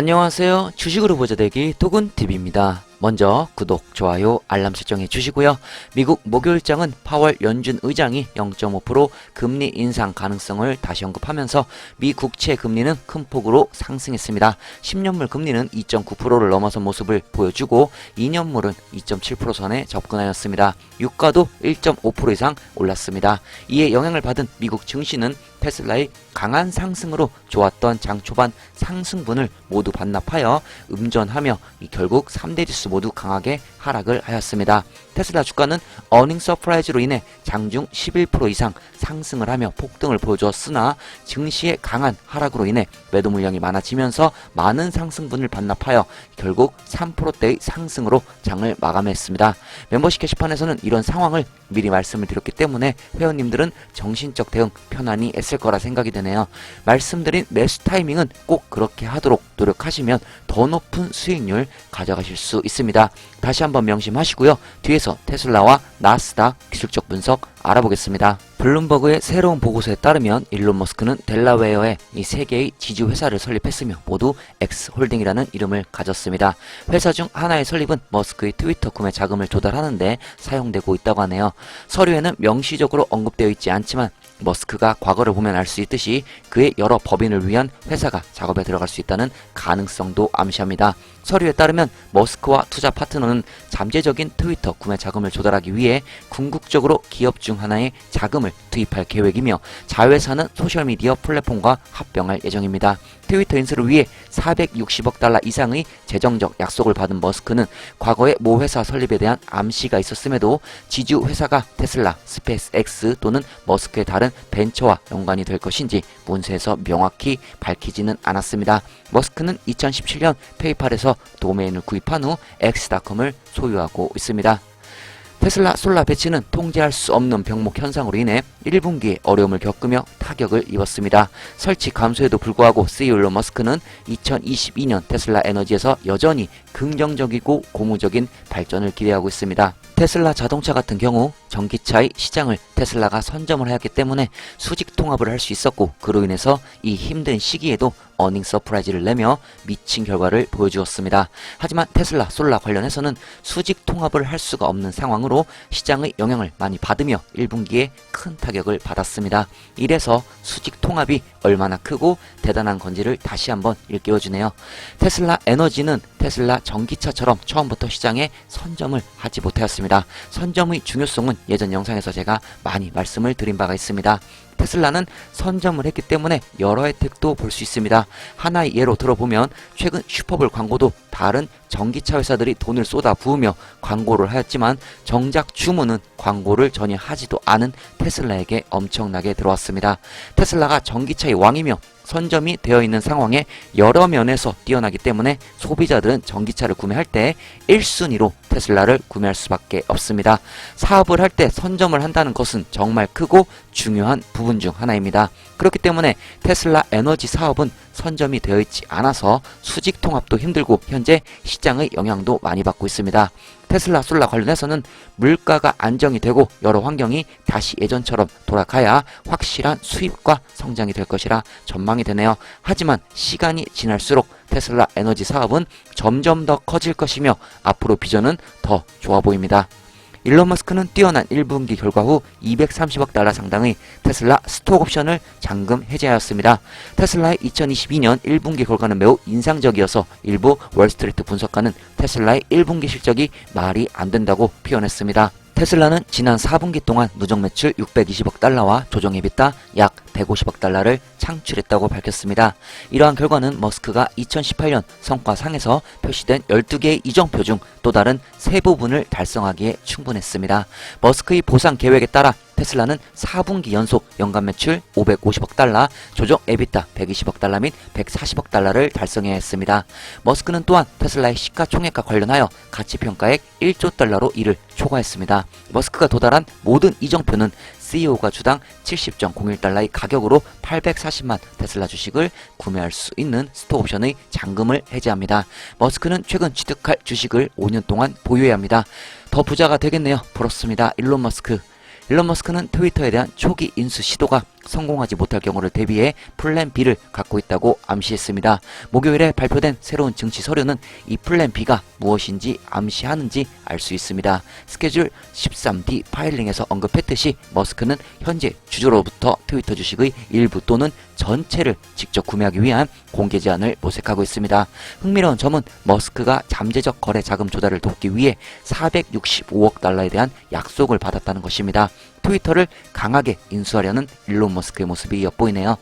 안녕하세요. 주식으로 보자 되기 도군TV입니다. 먼저 구독, 좋아요, 알람 설정해 주시고요. 미국 목요일장은 파월 연준 의장이 0.5% 금리 인상 가능성을 다시 언급하면서 미 국채 금리는 큰 폭으로 상승했습니다. 10년물 금리는 2.9%를 넘어선 모습을 보여주고 2년물은 2.7% 선에 접근하였습니다. 유가도 1.5% 이상 올랐습니다. 이에 영향을 받은 미국 증시는 테슬라의 강한 상승으로 좋았던 장 초반 상승분을 모두 반납하여 음전하며 결국 3대 지수 모두 강하게 하락을 하였습니다. 테슬라 주가는 어닝 서프라이즈로 인해 장중 11% 이상 상승을 하며 폭등을 보여주었으나 증시의 강한 하락으로 인해 매도 물량이 많아지면서 많은 상승분을 반납하여 결국 3%대의 상승으로 장을 마감했습니다. 멤버십 게시판에서는 이런 상황을 미리 말씀을 드렸기 때문에 회원님들은 정신적 대응 편안히 했을 거라 생각이 되네요. 말씀드린 매수 타이밍은 꼭 그렇게 하도록 노력하시면 더 높은 수익률 가져가실 수 있습니다. 다시 한번 명심하시고요. 뒤에서 테슬라와 나스닥 기술적 분석 알아보겠습니다. 블룸버그의 새로운 보고서에 따르면 일론 머스크는 델라웨어에 이 세 개의 지주 회사를 설립했으며 모두 X홀딩이라는 이름을 가졌습니다. 회사 중 하나의 설립은 머스크의 트위터 구매 자금을 조달하는데 사용되고 있다고 하네요. 서류에는 명시적으로 언급되어 있지 않지만 머스크가 과거를 보면 알 수 있듯이 그의 여러 법인을 위한 회사가 작업에 들어갈 수 있다는 가능성도 암시합니다. 서류에 따르면 머스크와 투자 파트너는 잠재적인 트위터 구매 자금을 조달하기 위해 궁극적으로 기업 중 하나의 자금을 투입할 계획이며 자회사는 소셜미디어 플랫폼과 합병할 예정입니다. 트위터 인수를 위해 460억 달러 이상의 재정적 약속을 받은 머스크는 과거에 모 회사 설립에 대한 암시가 있었음에도 지주 회사가 테슬라, 스페이스X 또는 머스크의 다른 벤처와 연관이 될 것인지 문서에서 명확히 밝히지는 않았습니다. 머스크는 2017년 페이팔에서 도메인을 구입한 후 X.com을 소유하고 있습니다. 테슬라 솔라 배치는 통제할 수 없는 병목 현상으로 인해 1분기에 어려움을 겪으며 타격을 입었습니다. 설치 감소에도 불구하고 CEO 일론 머스크는 2022년 테슬라 에너지에서 여전히 긍정적이고 고무적인 발전을 기대하고 있습니다. 테슬라 자동차 같은 경우 전기차의 시장을 테슬라가 선점을 하였기 때문에 수직 통합을 할 수 있었고 그로 인해서 이 힘든 시기에도 어닝 서프라이즈를 내며 미친 결과를 보여주었습니다. 하지만 테슬라 솔라 관련해서는 수직 통합을 할 수가 없는 상황으로 시장의 영향을 많이 받으며 1분기에 큰 타격을 받았습니다. 이래서 수직 통합이 얼마나 크고 대단한 건지를 다시 한번 일깨워주네요. 테슬라 에너지는 테슬라 전기차처럼 처음부터 시장에 선점을 하지 못하였습니다. 선점의 중요성은 예전 영상에서 제가 많이 말씀을 드린 바가 있습니다. 테슬라는 선점을 했기 때문에 여러 혜택도 볼 수 있습니다. 하나의 예로 들어보면 최근 슈퍼볼 광고도 다른 전기차 회사들이 돈을 쏟아 부으며 광고를 하였지만 정작 주문은 광고를 전혀 하지도 않은 테슬라에게 엄청나게 들어왔습니다. 테슬라가 전기차의 왕이며 선점이 되어 있는 상황에 여러 면에서 뛰어나기 때문에 소비자들은 전기차를 구매할 때 1순위로 테슬라를 구매할 수밖에 없습니다. 사업을 할 때 선점을 한다는 것은 정말 크고 중요한 부분 중 하나입니다. 그렇기 때문에 테슬라 에너지 사업은 선점이 되어 있지 않아서 수직 통합도 힘들고 현재 시장의 영향도 많이 받고 있습니다. 테슬라 솔라 관련해서는 물가가 안정이 되고 여러 환경이 다시 예전처럼 돌아가야 확실한 수입과 성장이 될 것이라 전망이 되네요. 하지만 시간이 지날수록 테슬라 에너지 사업은 점점 더 커질 것이며 앞으로 비전은 더 좋아 보입니다. 일론 머스크는 뛰어난 1분기 결과 후 230억 달러 상당의 테슬라 스톡 옵션을 잔금 해제하였습니다. 테슬라의 2022년 1분기 결과는 매우 인상적이어서 일부 월스트리트 분석가는 테슬라의 1분기 실적이 말이 안 된다고 표현했습니다. 테슬라는 지난 4분기 동안 누적 매출 620억 달러와 조정 EBITDA 약 150억 달러를 창출했다고 밝혔습니다. 이러한 결과는 머스크가 2018년 성과상에서 표시된 12개의 이정표 중 또 다른 세 부분을 달성하기에 충분했습니다. 머스크의 보상 계획에 따라 테슬라는 4분기 연속 연간 매출 550억 달러, 조정 EBITDA 120억 달러 및 140억 달러를 달성해야 했습니다. 머스크는 또한 테슬라의 시가총액과 관련하여 가치평가액 1조 달러로 이를 초과했습니다. 머스크가 도달한 모든 이정표는 CEO가 주당 70.01달러의 가격으로 840만 테슬라 주식을 구매할 수 있는 스톡옵션의 잔금을 해제합니다. 머스크는 최근 취득할 주식을 5년 동안 보유해야 합니다. 더 부자가 되겠네요. 부럽습니다. 일론 머스크. 일론 머스크는 트위터에 대한 초기 인수 시도가 성공하지 못할 경우를 대비해 플랜 B를 갖고 있다고 암시했습니다. 목요일에 발표된 새로운 증시 서류는 이 플랜 B가 무엇인지 암시하는지 알 수 있습니다. 스케줄 13D 파일링에서 언급했듯이 머스크는 현재 주주로부터 트위터 주식의 일부 또는 전체를 직접 구매하기 위한 공개 제안을 모색하고 있습니다. 흥미로운 점은 머스크가 잠재적 거래 자금 조달을 돕기 위해 465억 달러에 대한 약속을 받았다는 것입니다. 트위터를 강하게 인수하려는 일론 머스크의 모습이 엿보이네요.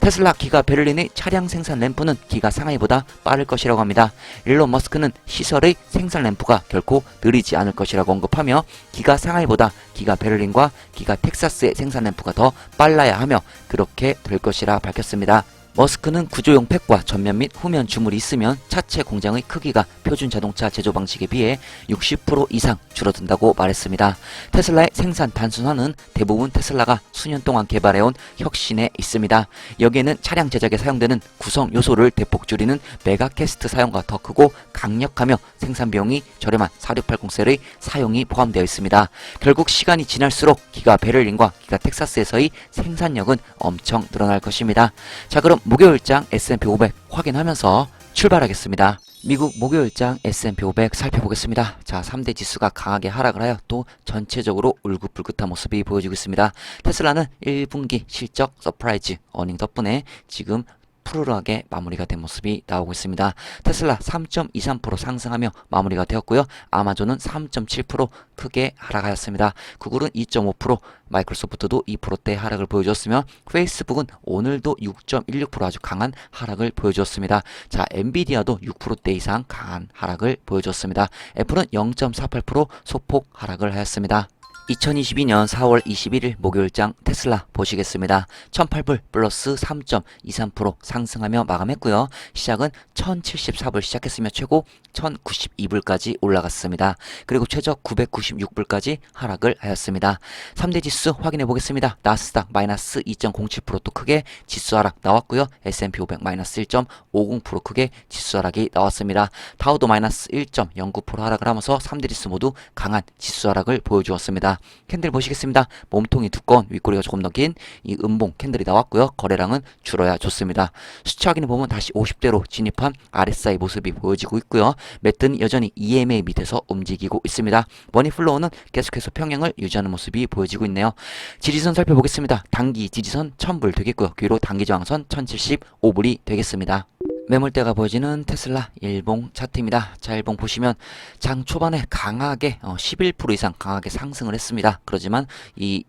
테슬라 기가 베를린의 차량 생산 램프는 기가 상하이보다 빠를 것이라고 합니다. 일론 머스크는 시설의 생산 램프가 결코 느리지 않을 것이라고 언급하며 기가 상하이보다 기가 베를린과 기가 텍사스의 생산 램프가 더 빨라야 하며 그렇게 될 것이라 밝혔습니다. 머스크는 구조용 팩과 전면 및 후면 주물이 있으면 차체 공장의 크기가 표준 자동차 제조 방식에 비해 60% 이상 줄어든다고 말했습니다. 테슬라의 생산 단순화는 대부분 테슬라가 수년 동안 개발해온 혁신에 있습니다. 여기에는 차량 제작에 사용되는 구성 요소를 대폭 줄이는 메가캐스트 사용과 더 크고 강력하며 생산 비용이 저렴한 4680셀의 사용이 포함되어 있습니다. 결국 시간이 지날수록 기가 베를린과 기가 텍사스에서의 생산력은 엄청 늘어날 것입니다. 자, 그럼 목요일장 S&P 500 확인하면서 출발하겠습니다. 미국 목요일장 S&P 500 살펴보겠습니다. 자, 3대 지수가 강하게 하락을 하여 또 전체적으로 울긋불긋한 모습이 보여지고 있습니다. 테슬라는 1분기 실적 서프라이즈 어닝 덕분에 지금 푸르르하게 마무리가 된 모습이 나오고 있습니다. 테슬라 3.23% 상승하며 마무리가 되었고요. 아마존은 3.7% 크게 하락하였습니다. 구글은 2.5%, 마이크로소프트도 2%대 하락을 보여주었으며 페이스북은 오늘도 6.16% 아주 강한 하락을 보여주었습니다. 자, 엔비디아도 6%대 이상 강한 하락을 보여주었습니다. 애플은 0.48% 소폭 하락을 하였습니다. 2022년 4월 21일 목요일장 테슬라 보시겠습니다. 1008불 플러스 3.23% 상승하며 마감했고요. 시작은 1074불 시작했으며 최고 1092불까지 올라갔습니다. 그리고 최저 996불까지 하락을 하였습니다. 3대 지수 확인해 보겠습니다. 나스닥 마이너스 2.07%또 크게 지수 하락 나왔고요. S&P 500 마이너스 1.50% 크게 지수 하락이 나왔습니다. 다우도 마이너스 1.09% 하락을 하면서 3대 지수 모두 강한 지수 하락을 보여주었습니다. 캔들 보시겠습니다. 몸통이 두꺼운 윗꼬리가 조금 더 긴 이 음봉 캔들이 나왔고요. 거래량은 줄어야 좋습니다. 수치 확인해 보면 다시 50대로 진입한 RSI 모습이 보여지고 있고요. 매트는 여전히 EMA 밑에서 움직이고 있습니다. 머니플로우는 계속해서 평행을 유지하는 모습이 보여지고 있네요. 지지선 살펴보겠습니다. 단기 지지선 1000불 되겠고요. 뒤로 단기 저항선 1075불이 되겠습니다. 매물대가 보여지는 테슬라 일봉 차트입니다. 자, 일봉 보시면 장 초반에 강하게 11% 이상 강하게 상승을 했습니다. 그렇지만 이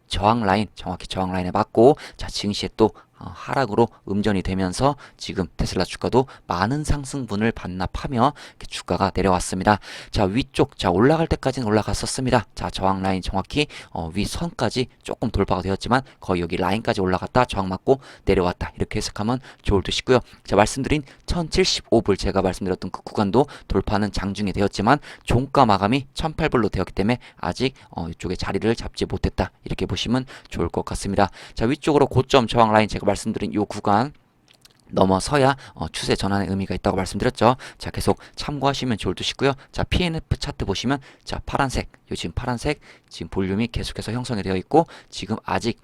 저항 라인, 정확히 저항 라인에 맞고 자, 증시에 또 하락으로 음전이 되면서 지금 테슬라 주가도 많은 상승분을 반납하며 주가가 내려왔습니다. 자, 위쪽 자 올라갈 때까지는 올라갔었습니다. 자, 저항 라인 정확히 위선까지 조금 돌파가 되었지만 거의 여기 라인까지 올라갔다 저항 맞고 내려왔다 이렇게 해석하면 좋을 듯이고요. 자, 말씀드린 1075불 제가 말씀드렸던 그 구간도 돌파는 장중에 되었지만 종가 마감이 1008불로 되었기 때문에 아직 이쪽에 자리를 잡지 못했다 이렇게 보시면 좋을 것 같습니다. 자, 위쪽으로 고점 저항 라인 제가 말씀드린 이 구간 넘어서야 추세 전환의 의미가 있다고 말씀드렸죠. 자, 계속 참고하시면 좋을 듯이고요. 자, PNF 차트 보시면 자, 파란색, 지금 파란색 지금 볼륨이 계속해서 형성이 되어 있고 지금 아직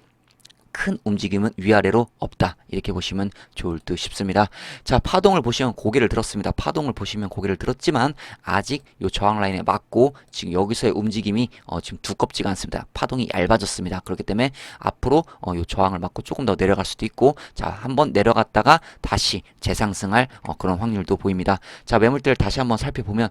큰 움직임은 위아래로 없다 이렇게 보시면 좋을 듯 싶습니다. 자, 파동을 보시면 고개를 들었습니다. 파동을 보시면 고개를 들었지만 아직 요 저항 라인에 맞고 지금 여기서의 움직임이 지금 두껍지가 않습니다. 파동이 얇아졌습니다. 그렇기 때문에 앞으로 요 저항을 맞고 조금 더 내려갈 수도 있고 자, 한번 내려갔다가 다시 재상승할 그런 확률도 보입니다. 자, 매물대를 다시 한번 살펴보면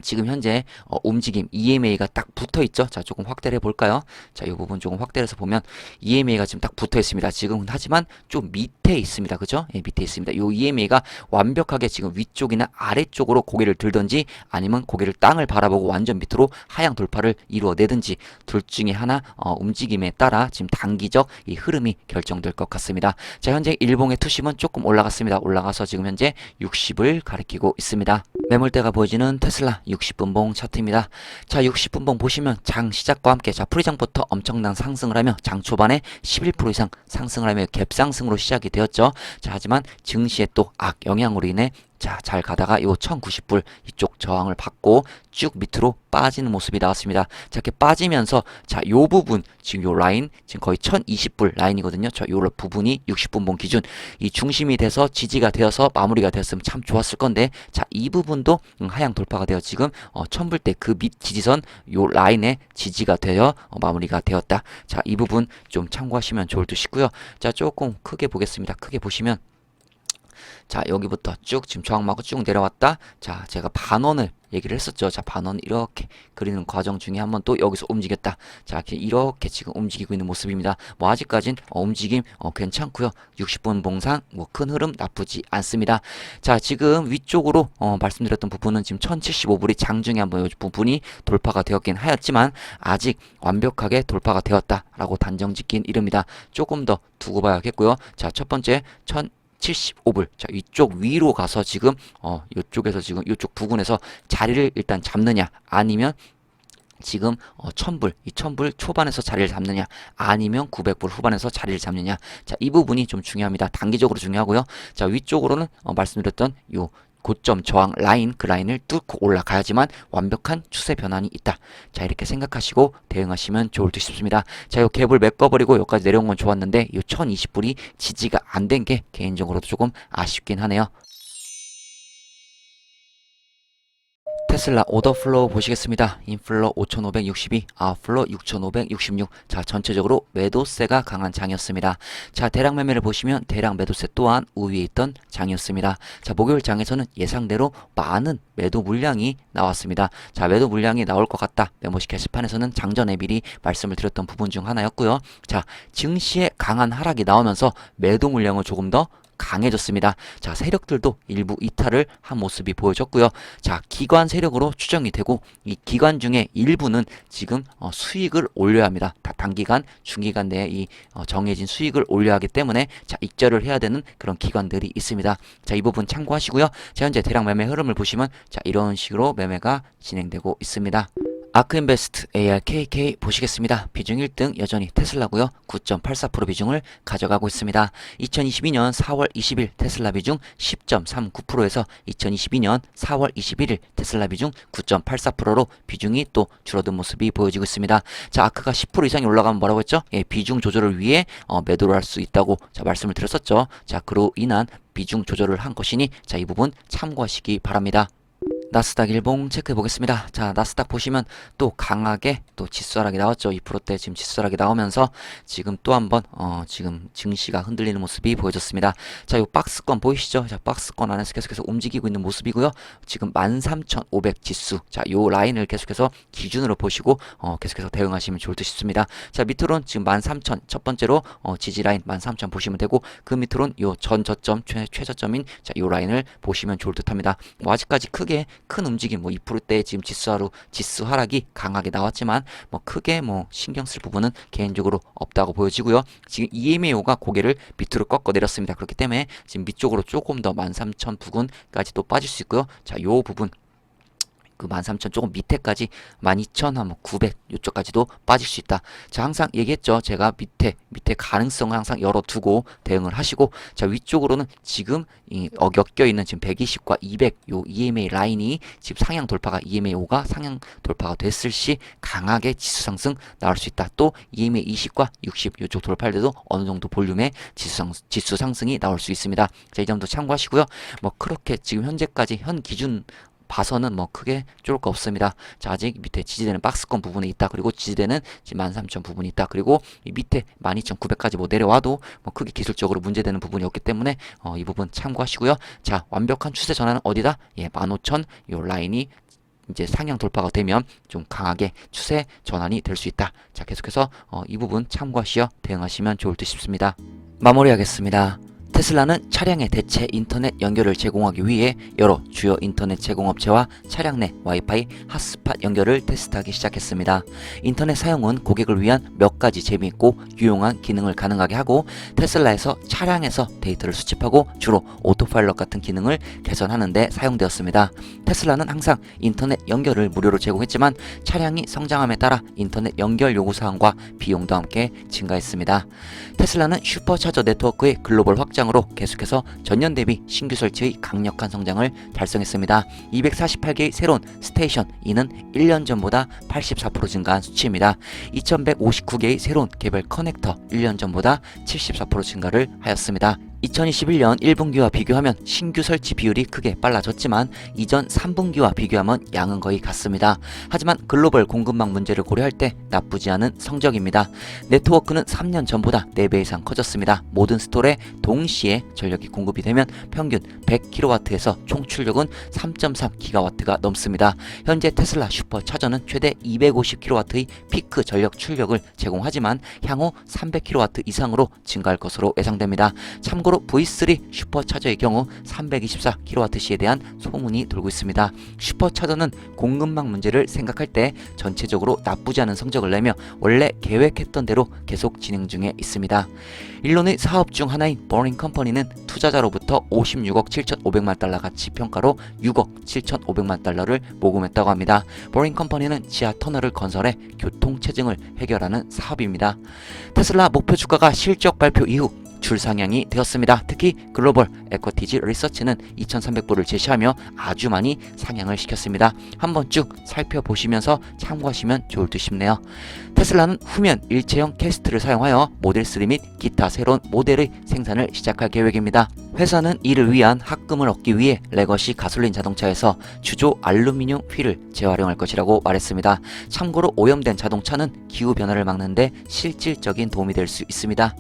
지금 현재 움직임 EMA가 딱 붙어 있죠. 자, 조금 확대를 해볼까요? 자, 이 부분 조금 확대를 해서 보면 EMA가 지금 딱 붙어 있습니다. 지금 하지만 좀 밑에 있습니다. 그죠? 예, 밑에 있습니다. 이 EMA가 완벽하게 지금 위쪽이나 아래쪽으로 고개를 들든지 아니면 고개를 땅을 바라보고 완전 밑으로 하향 돌파를 이루어내든지 둘 중에 하나 움직임에 따라 지금 단기적 이 흐름이 결정될 것 같습니다. 자, 현재 일봉의 투심은 조금 올라갔습니다. 올라가서 지금 현재 60을 가리키고 있습니다. 매물대가 보여지는 테슬라 60분봉 차트입니다. 자, 60분봉 보시면 장 시작과 함께 자, 프리장부터 엄청난 상승을 하며 장 초반에 11% 이상 상승을 하며 갭상승으로 시작이 되었죠. 자, 하지만 증시의 또 악영향으로 인해 자, 잘 가다가 요 1090불 이쪽 저항을 받고 쭉 밑으로 빠지는 모습이 나왔습니다. 자, 이렇게 빠지면서 자, 요 부분 지금 요 라인 지금 거의 1020불 라인이거든요. 저 요 부분이 60분봉 기준 이 중심이 돼서 지지가 되어서 마무리가 되었으면 참 좋았을 건데 자, 이 부분도 하향 돌파가 되어 지금 1000불대 그 밑 지지선 요 라인에 지지가 되어 마무리가 되었다. 자, 이 부분 좀 참고하시면 좋을 듯 싶고요. 자, 조금 크게 보겠습니다. 크게 보시면 자, 여기부터 쭉 지금 저항마고 쭉 내려왔다. 자, 제가 반원을 얘기를 했었죠. 자, 반원 이렇게 그리는 과정 중에 한번 또 여기서 움직였다. 자, 이렇게 지금 움직이고 있는 모습입니다. 뭐 아직까진 움직임 괜찮고요. 60분 봉상 뭐 큰 흐름 나쁘지 않습니다. 자, 지금 위쪽으로 말씀드렸던 부분은 지금 1075불이 장중에 한번 이 부분이 돌파가 되었긴 하였지만 아직 완벽하게 돌파가 되었다라고 단정짓긴 이릅니다. 조금 더 두고 봐야겠고요. 자, 첫 번째 75불. 자, 이쪽 위로 가서 지금 이쪽에서 지금 이쪽 부근에서 자리를 일단 잡느냐 아니면 지금 1000불, 이 1000불 초반에서 자리를 잡느냐 아니면 900불 후반에서 자리를 잡느냐. 자, 이 부분이 좀 중요합니다. 단기적으로 중요하고요. 자, 위쪽으로는 말씀드렸던 요 고점 저항 라인 그 라인을 뚫고 올라가야지만 완벽한 추세 변환이 있다. 자, 이렇게 생각하시고 대응하시면 좋을 듯 싶습니다. 자, 요 갭을 메꿔버리고 여기까지 내려온 건 좋았는데 요 1020불이 지지가 안 된 게 개인적으로도 조금 아쉽긴 하네요. 테슬라 오더 플로우 보시겠습니다. 인플로 5562, 아웃플로 6566. 자, 전체적으로 매도세가 강한 장이었습니다. 자, 대량 매매를 보시면 대량 매도세 또한 우위에 있던 장이었습니다. 자, 목요일 장에서는 예상대로 많은 매도 물량이 나왔습니다. 자, 매도 물량이 나올 것 같다. 메모시 게시판에서는 장전에 미리 말씀을 드렸던 부분 중 하나였고요. 자, 증시에 강한 하락이 나오면서 매도 물량을 조금 더 강해졌습니다. 자, 세력들도 일부 이탈을 한 모습이 보여졌고요. 자, 기관 세력으로 추정이 되고 이 기관 중에 일부는 지금 수익을 올려야 합니다. 단기간, 중기간 내에 이 정해진 수익을 올려야 하기 때문에 자, 익절을 해야 되는 그런 기관들이 있습니다. 자, 이 부분 참고하시고요. 자, 현재 대량 매매 흐름을 보시면 자, 이런 식으로 매매가 진행되고 있습니다. 아크인베스트 ARKK 보시겠습니다. 비중 1등 여전히 테슬라고요. 9.84% 비중을 가져가고 있습니다. 2022년 4월 20일 테슬라 비중 10.39%에서 2022년 4월 21일 테슬라 비중 9.84%로 비중이 또 줄어든 모습이 보여지고 있습니다. 자, 아크가 10% 이상이 올라가면 뭐라고 했죠? 예, 비중 조절을 위해 매도를 할 수 있다고 자, 말씀을 드렸었죠. 자, 그로 인한 비중 조절을 한 것이니 자, 이 부분 참고하시기 바랍니다. 나스닥 일봉 체크해 보겠습니다. 자, 나스닥 보시면 또 강하게 또 지수 하락이 나왔죠. 2%대 지금 지수 하락이 나오면서 지금 또 한번 지금 증시가 흔들리는 모습이 보여졌습니다. 자, 요 박스권 보이시죠? 자, 박스권 안에서 계속해서 움직이고 있는 모습이고요. 지금 13,500 지수. 자, 요 라인을 계속해서 기준으로 보시고 계속해서 대응하시면 좋을 듯 싶습니다. 자, 밑으로는 지금 13,000 첫 번째로 지지 라인 13,000 보시면 되고 그 밑으로는 요 전 저점 최저점인 자, 요 라인을 보시면 좋을 듯합니다. 뭐 아직까지 크게 큰 움직임 뭐 2%대 지금 지수 하락이 강하게 나왔지만 뭐 크게 뭐 신경 쓸 부분은 개인적으로 없다고 보여지고요. 지금 EMAO가 고개를 밑으로 꺾어 내렸습니다. 그렇기 때문에 지금 밑쪽으로 조금 더 13,000 부근까지 또 빠질 수 있고요. 자, 요 부분 그 13,000 조금 밑에까지 12,000 한 900 이쪽까지도 빠질 수 있다. 자, 항상 얘기했죠. 제가 밑에 가능성을 항상 열어두고 대응을 하시고 자, 위쪽으로는 지금 엮여 있는 지금 120과 200 요 EMA 라인이 지금 상향 돌파가 EMA5가 상향 돌파가 됐을 시 강하게 지수 상승 나올 수 있다. 또 EMA 20과 60 이쪽 돌파할 때도 어느 정도 볼륨의 지수 상승이 나올 수 있습니다. 자, 이 점도 참고하시고요. 뭐 그렇게 지금 현재까지 현 기준 봐서는 뭐 크게 좋을 거 없습니다. 자, 아직 밑에 지지되는 박스권 부분에 있다. 그리고 지지되는 13,000 부분이 있다. 그리고 이 밑에 12,900까지 뭐 내려와도 뭐 크게 기술적으로 문제되는 부분이 없기 때문에 이 부분 참고하시고요. 자, 완벽한 추세 전환은 어디다? 예, 15,000 요 라인이 이제 상향 돌파가 되면 좀 강하게 추세 전환이 될 수 있다. 자, 계속해서 이 부분 참고하시어 대응하시면 좋을 듯 싶습니다. 마무리하겠습니다. 테슬라는 차량의 대체 인터넷 연결을 제공하기 위해 여러 주요 인터넷 제공업체와 차량 내 와이파이 핫스팟 연결을 테스트하기 시작했습니다. 인터넷 사용은 고객을 위한 몇 가지 재미있고 유용한 기능을 가능하게 하고 테슬라에서 차량에서 데이터를 수집하고 주로 오토파일럿 같은 기능을 개선하는 데 사용되었습니다. 테슬라는 항상 인터넷 연결을 무료로 제공했지만 차량이 성장함에 따라 인터넷 연결 요구사항과 비용도 함께 증가했습니다. 테슬라는 슈퍼차저 네트워크의 글로벌 확장 확장으로 계속해서 전년 대비 신규 설치의 강력한 성장을 달성했습니다. 248개의 새로운 스테이션, 이는 1년 전보다 84% 증가한 수치입니다. 2159개의 새로운 개별 커넥터, 1년 전보다 74% 증가를 하였습니다. 2021년 1분기와 비교하면 신규 설치 비율이 크게 빨라졌지만 이전 3분기와 비교하면 양은 거의 같습니다. 하지만 글로벌 공급망 문제를 고려할 때 나쁘지 않은 성적입니다. 네트워크는 3년 전보다 4배 이상 커졌습니다. 모든 스토어에 동시에 전력이 공급이 되면 평균 100kW에서 총 출력은 3.3GW가 넘습니다. 현재 테슬라 슈퍼차저는 최대 250kW의 피크 전력 출력을 제공하지만 향후 300kW 이상으로 증가할 것으로 예상됩니다. 참고로 V3 슈퍼차저의 경우 324kWh에 대한 소문이 돌고 있습니다. 슈퍼차저는 공급망 문제를 생각할 때 전체적으로 나쁘지 않은 성적을 내며 원래 계획했던 대로 계속 진행 중에 있습니다. 일론의 사업 중 하나인 버닝 컴퍼니는 투자자로부터 56억 7,500만 달러 가치 평가로 6억 7,500만 달러를 모금했다고 합니다. 버닝 컴퍼니는 지하 터널을 건설해 교통 체증을 해결하는 사업입니다. 테슬라 목표 주가가 실적 발표 이후 줄 상향이 되었습니다. 특히 글로벌 에쿼티지 리서치는 2,300불을 제시하며 아주 많이 상향을 시켰습니다. 한번 쭉 살펴보시면서 참고하시면 좋을 듯 싶네요. 테슬라는 후면 일체형 캐스트를 사용하여 모델 3 및 기타 새로운 모델의 생산을 시작할 계획입니다. 회사는 이를 위한 합금을 얻기 위해 레거시 가솔린 자동차에서 주조 알루미늄 휠을 재활용할 것이라고 말했습니다. 참고로 오염된 자동차는 기후변화를 막는 데 실질적인 도움이 될 수 있습니다.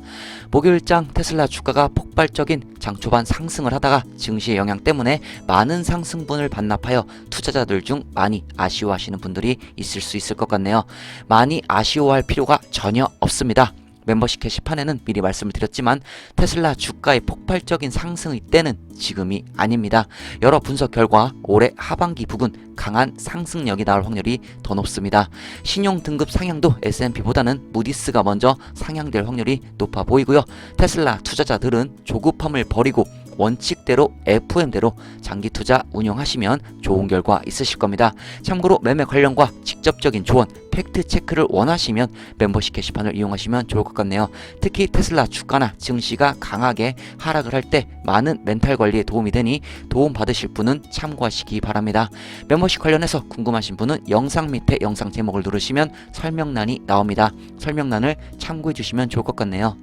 목요일장 테슬라 주가가 폭발적인 장 초반 상승을 하다가 증시의 영향 때문에 많은 상승분을 반납하여 투자자들 중 많이 아쉬워하시는 분들이 있을 수 있을 것 같네요. 많이 아쉬워할 필요가 전혀 없습니다. 멤버십 게시판에는 미리 말씀을 드렸지만 테슬라 주가의 폭발적인 상승의 때는 지금이 아닙니다. 여러 분석 결과 올해 하반기 부근 강한 상승력이 나올 확률이 더 높습니다. 신용 등급 상향도 S&P보다는 무디스가 먼저 상향될 확률이 높아 보이고요. 테슬라 투자자들은 조급함을 버리고 원칙대로 FM대로 장기 투자 운영하시면 좋은 결과 있으실 겁니다. 참고로 매매 관련과 직접적인 조언, 팩트 체크를 원하시면 멤버십 게시판을 이용하시면 좋을 것 같네요. 특히 테슬라 주가나 증시가 강하게 하락을 할 때 많은 멘탈 관리에 도움이 되니 도움 받으실 분은 참고하시기 바랍니다. 멤버십 관련해서 궁금하신 분은 영상 밑에 영상 제목을 누르시면 설명란이 나옵니다. 설명란을 참고해 주시면 좋을 것 같네요.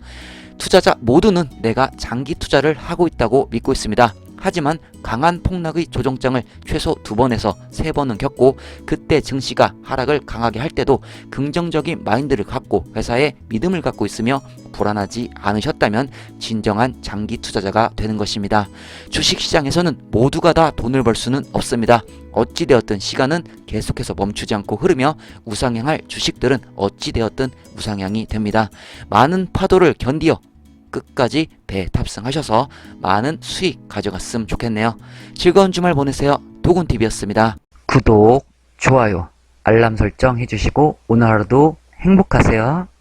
투자자 모두는 내가 장기 투자를 하고 있다고 믿고 있습니다. 하지만 강한 폭락의 조정장을 최소 2번에서 3번은 겪고 그때 증시가 하락을 강하게 할 때도 긍정적인 마인드를 갖고 회사에 믿음을 갖고 있으며 불안하지 않으셨다면 진정한 장기 투자자가 되는 것입니다. 주식시장에서는 모두가 다 돈을 벌 수는 없습니다. 어찌되었든 시간은 계속해서 멈추지 않고 흐르며 우상향할 주식들은 어찌되었든 우상향이 됩니다. 많은 파도를 견디어 끝까지 배에 탑승하셔서 많은 수익 가져갔으면 좋겠네요. 즐거운 주말 보내세요. 도군TV였습니다. 구독, 좋아요, 알람 설정 해주시고 오늘 하루도 행복하세요.